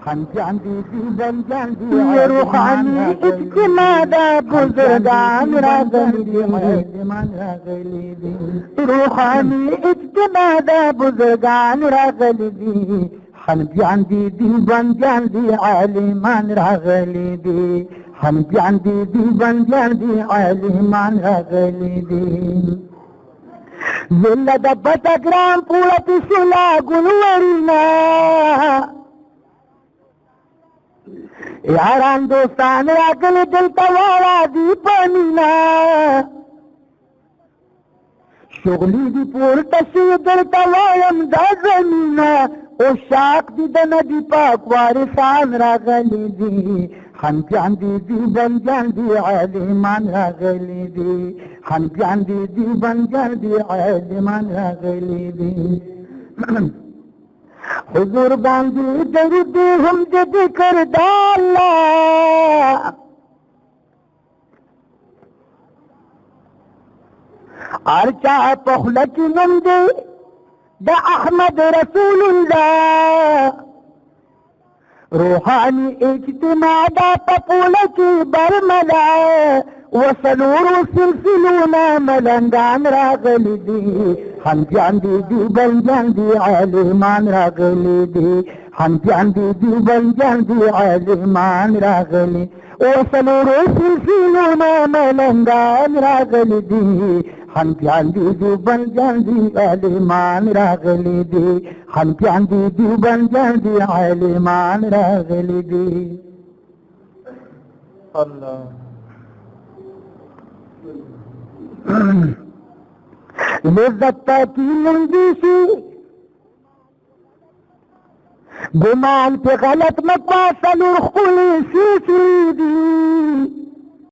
خنجان دی دیوبندیان دی روحانی اجتماع دا بزرگان راغلی دی روحانی اجتماع دا بزرگان راغلی دی خنجان دی دیوبندیان دی عالمان راغلی دی خنجان دی دیوبندیان دی عالمان راغلی دی زله د بټګرام پوره پسلا ګلورینا یاران دوستان راغلي دلته واړه دی پنینا شغلی دی پورته شي دلته وایم دا زمینا او شاک دی د نبی پاک وارثان راغلي دي خنجان دی دیوبندیان دی عالمان راغلی دی خنجان دی دیوبندیان دی عالمان راغلی دی حضور باندې درود هم د ذکر د الله ارچا په خله کې نوم دی د احمد رسول الله روحانی اجتماع دا پپوله کی برملا وسلور سلسلونا ملنگان راغلی دی خنجان دی دیوبندیان دی عالمان راغلی دی خنجان دی دیوبندیان دی عالمان راغلی وسلور سلسلونا ملنگان راغلی دی خنجان دی دیوبندیان دی عالمان راغلی دی خنجان دی دیوبندیان دی عالمان راغلی دی الله لذت پاکی لنگیشی گمان پہ غلط مکوا سلور خلی سیسی دی